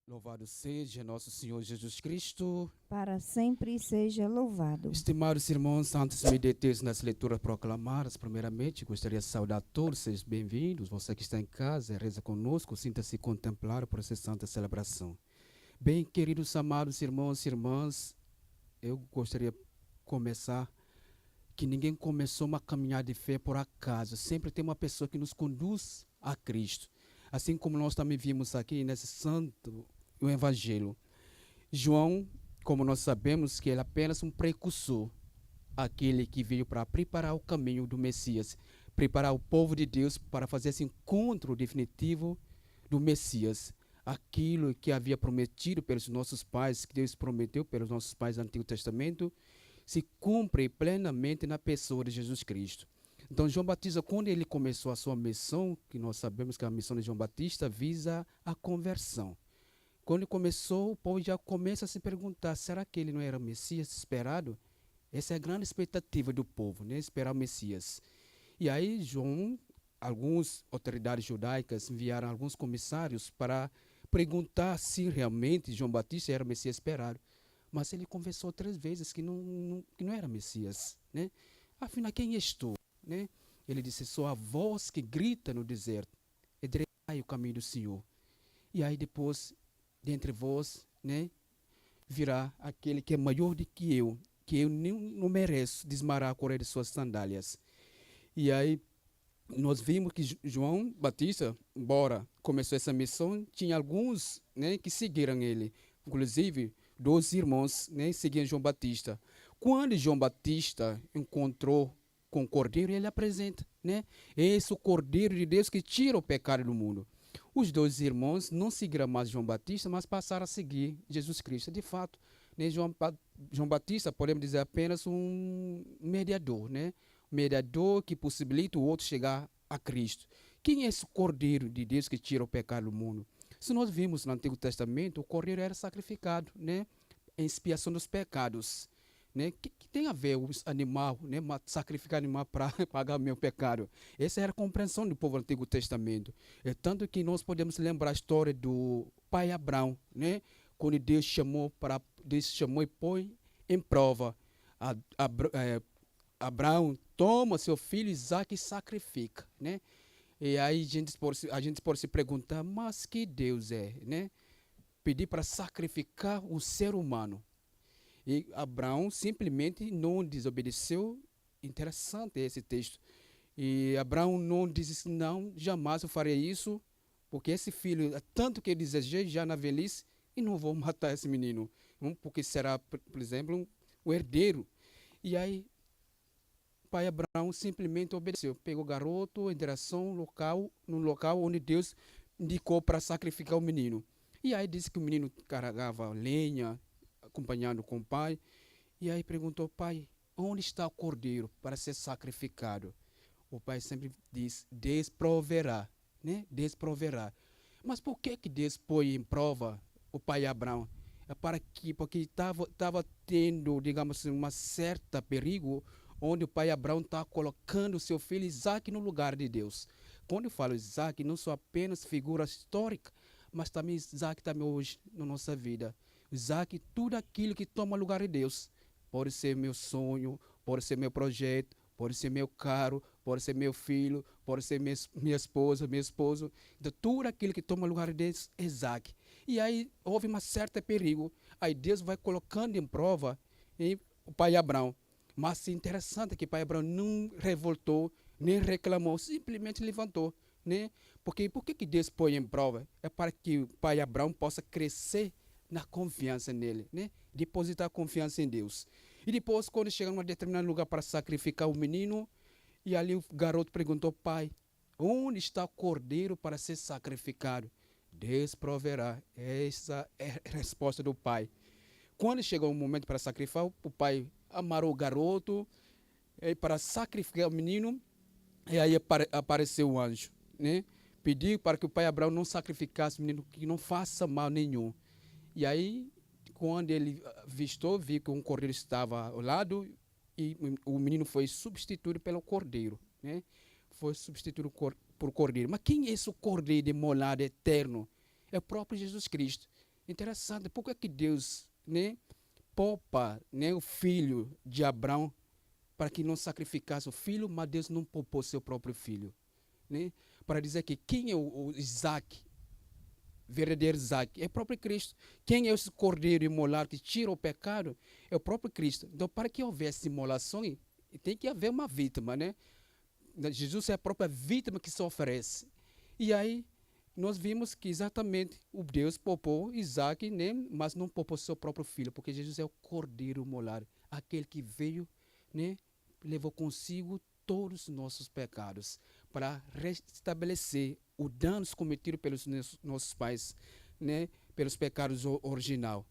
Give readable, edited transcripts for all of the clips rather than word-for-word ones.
Louvado seja nosso Senhor Jesus Cristo. Para sempre seja louvado. Estimados irmãos, antes de me deter nas leituras proclamadas, primeiramente gostaria de saudar todos, sejam bem-vindos. Você que está em casa, reza conosco, sinta-se contemplado por essa santa celebração. Bem, queridos amados irmãos e irmãs, eu gostaria de começar que ninguém começou uma caminhada de fé por acaso. Sempre tem uma pessoa que nos conduz a Cristo. Assim como nós também vimos aqui nesse santo o Evangelho. João, como nós sabemos, que ele é apenas um precursor, aquele que veio para preparar o caminho do Messias, preparar o povo de Deus para fazer esse encontro definitivo do Messias. Aquilo que havia prometido pelos nossos pais, que Deus prometeu pelos nossos pais do Antigo Testamento, se cumpre plenamente na pessoa de Jesus Cristo. Então, João Batista, quando ele começou a sua missão, que nós sabemos que a missão de João Batista visa a conversão. Quando começou, o povo já começa a se perguntar, será que ele não era o Messias esperado? Essa é a grande expectativa do povo, né? Esperar o Messias. E aí João, algumas autoridades judaicas enviaram alguns comissários para perguntar se realmente João Batista era o Messias esperado. Mas ele confessou 3 vezes que não era Messias, né? Afinal, quem és tu? Né? Ele disse, sou a voz que grita no deserto, endireitai o caminho do Senhor. E aí depois, dentre vós, né, virá aquele que é maior do que eu não mereço desmarar a correia de suas sandálias. E aí nós vimos que João Batista, embora começou essa missão, tinha alguns, né, que seguiram ele. Inclusive, 2 irmãos, né, seguiam João Batista. Quando João Batista encontrou com o Cordeiro, ele apresenta, né? Esse é o Cordeiro de Deus que tira o pecado do mundo. Os 2 irmãos não seguiram mais João Batista, mas passaram a seguir Jesus Cristo. De fato, né, João Batista, podemos dizer, apenas um mediador, né? Um mediador que possibilita o outro chegar a Cristo. Quem é esse Cordeiro de Deus que tira o pecado do mundo? Se nós vimos no Antigo Testamento, o Cordeiro era sacrificado, né? Em expiação dos pecados. Né? Que tem a ver o animal, né? Sacrificar animal para pagar meu pecado. Essa era a compreensão do povo do Antigo Testamento. É tanto que nós podemos lembrar a história do pai Abraão, né? Quando Deus chamou e põe em prova. Abraão toma seu filho Isaac e sacrifica, né? E aí a gente pode se perguntar, mas que Deus é, né? Pedir para sacrificar o ser humano. E Abraão simplesmente não desobedeceu. Interessante esse texto. E Abraão não disse assim, não, jamais eu farei isso, porque esse filho, tanto que eu desejei já na velhice, e não vou matar esse menino, porque será, por exemplo, o herdeiro. E aí, o pai Abraão simplesmente obedeceu, pegou o garoto em direção no local onde Deus indicou para sacrificar o menino. E aí disse que o menino carregava lenha, acompanhando com o pai. E aí perguntou, pai, onde está o cordeiro para ser sacrificado? O pai sempre diz, Deus proverá, né? Deus proverá. Mas por que Deus põe em prova o pai Abraão? É porque estava tendo, digamos assim, uma certa perigo, onde o pai Abraão está colocando seu filho Isaac no lugar de Deus. Quando eu falo Isaac, não sou apenas figura histórica, mas também Isaac também hoje na nossa vida. Isaac, tudo aquilo que toma lugar de Deus. Pode ser meu sonho, pode ser meu projeto, pode ser meu carro, pode ser meu filho, pode ser minha esposa, meu esposo. Então, tudo aquilo que toma lugar de Deus é Isaac. E aí houve um certo perigo. Aí Deus vai colocando em prova o pai Abraão. Mas é interessante que o pai Abraão não revoltou, nem reclamou, simplesmente levantou. Né? Porque por que Deus põe em prova? É para que o pai Abraão possa crescer na confiança nele, né? Depositar confiança em Deus. E depois, quando chega a um determinado lugar para sacrificar o menino, e ali o garoto perguntou, pai, onde está o cordeiro para ser sacrificado? Deus proverá. Essa é a resposta do pai. Quando chegou o momento para sacrificar, o pai amarrou o garoto para sacrificar o menino, e aí apareceu o anjo, né? Pediu para que o pai Abraão não sacrificasse o menino, que não faça mal nenhum. E aí, quando ele viu que um cordeiro estava ao lado, e o menino foi substituído pelo cordeiro, né? Foi substituído por cordeiro. Mas quem é esse cordeiro demolado eterno? É o próprio Jesus Cristo. Interessante, por que que Deus, né, poupa, né, o filho de Abraão para que não sacrificasse o filho, mas Deus não poupou seu próprio filho, né? Para dizer que quem é o Isaac, verdadeiro Isaac, é o próprio Cristo. Quem é esse cordeiro imolado que tira o pecado? É o próprio Cristo. Então, para que houvesse imolação, tem que haver uma vítima, né? Jesus é a própria vítima que se oferece. E aí, nós vimos que exatamente o Deus poupou Isaac, né? Mas não poupou seu próprio filho, porque Jesus é o cordeiro imolado, aquele que veio, né? Levou consigo todos os nossos pecados para restabelecer o dano cometido pelos nossos pais, né, pelos pecados original.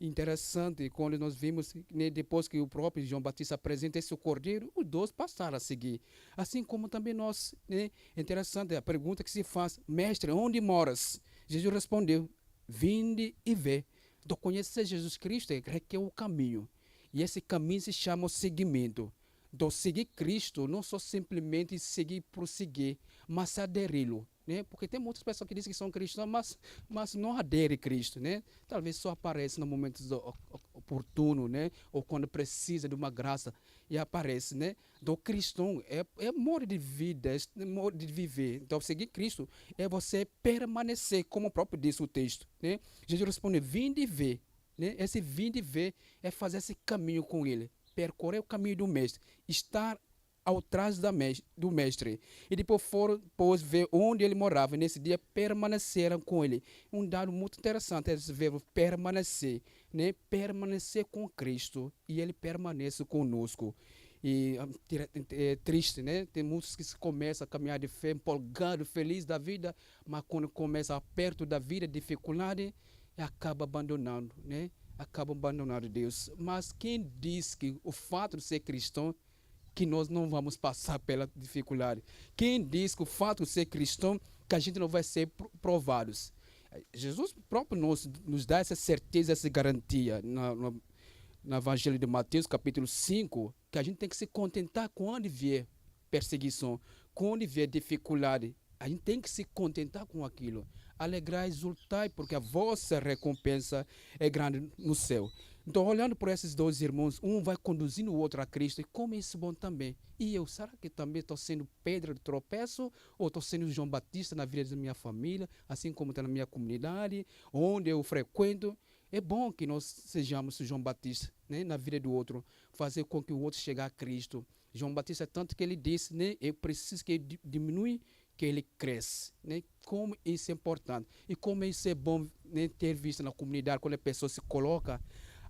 Interessante, quando nós vimos, né, depois que o próprio João Batista apresenta esse cordeiro, os dois passaram a seguir. Assim como também nós, né, interessante a pergunta que se faz, mestre, onde moras? Jesus respondeu, vinde e vê. Então, conhecer Jesus Cristo requer o caminho. E esse caminho se chama o seguimento. Então, seguir Cristo não só simplesmente seguir por seguir, mas aderi-lo, né? Porque tem muitas pessoas que dizem que são cristãs, mas não aderem a Cristo, né? Talvez só aparece no momento oportuno, né? Ou quando precisa de uma graça e aparece, né? Então, cristão é modo de vida, é modo de viver. Então, seguir Cristo é você permanecer, como o próprio diz o texto, né? Jesus responde, vinde e vê, né? Esse vinde e vê é fazer esse caminho com Ele, percorrer o caminho do mestre, estar ao trás do mestre. E depois foram ver onde ele morava. Nesse dia permaneceram com ele. Um dado muito interessante é esse verbo permanecer, né? Permanecer com Cristo e ele permanece conosco. E é triste, né? Tem muitos que começam a caminhar de fé, empolgado, feliz da vida, mas quando começa perto da vida, dificuldade, acaba abandonando, né? Acabam abandonando Deus. Mas quem diz que o fato de ser cristão que nós não vamos passar pela dificuldade? Quem diz que o fato de ser cristão que a gente não vai ser provados? Jesus próprio nos dá essa certeza, essa garantia no Evangelho de Mateus, capítulo 5, que a gente tem que se contentar quando vier perseguição, quando vier dificuldade. A gente tem que se contentar com aquilo. Alegrar, exultar, porque a vossa recompensa é grande no céu. Então, olhando por esses dois irmãos, um vai conduzindo o outro a Cristo, e como isso é bom também. E eu, será que também estou sendo pedra de tropeço? Ou estou sendo João Batista na vida da minha família, assim como está na minha comunidade, onde eu frequento? É bom que nós sejamos João Batista, né, na vida do outro, fazer com que o outro chegue a Cristo. João Batista, tanto que ele disse, né, eu preciso que ele diminui, que ele cresce, né? Como isso é importante e como isso é bom, né, ter visto na comunidade quando a pessoa se coloca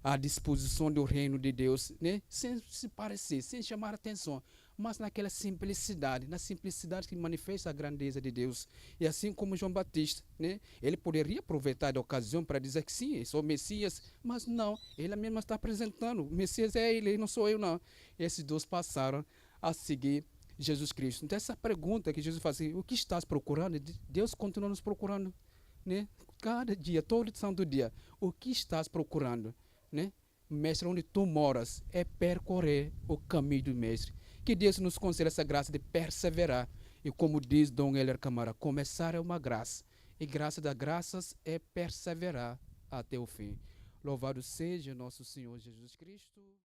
à disposição do reino de Deus, né? Sem se parecer, sem chamar atenção, mas naquela simplicidade, na simplicidade que manifesta a grandeza de Deus. E assim como João Batista, né? Ele poderia aproveitar da ocasião para dizer que sim, eu sou o Messias, mas não, ele mesmo está apresentando, o Messias é ele não sou eu não. E esses dois passaram a seguir Jesus Cristo. Então essa pergunta que Jesus fazia, o que estás procurando? Deus continua nos procurando, né? Cada dia, todo santo dia, o que estás procurando, né? Mestre, onde tu moras é percorrer o caminho do mestre. Que Deus nos conceda essa graça de perseverar. E como diz Dom Heller Camara, começar é uma graça. E graça das graças é perseverar até o fim. Louvado seja nosso Senhor Jesus Cristo.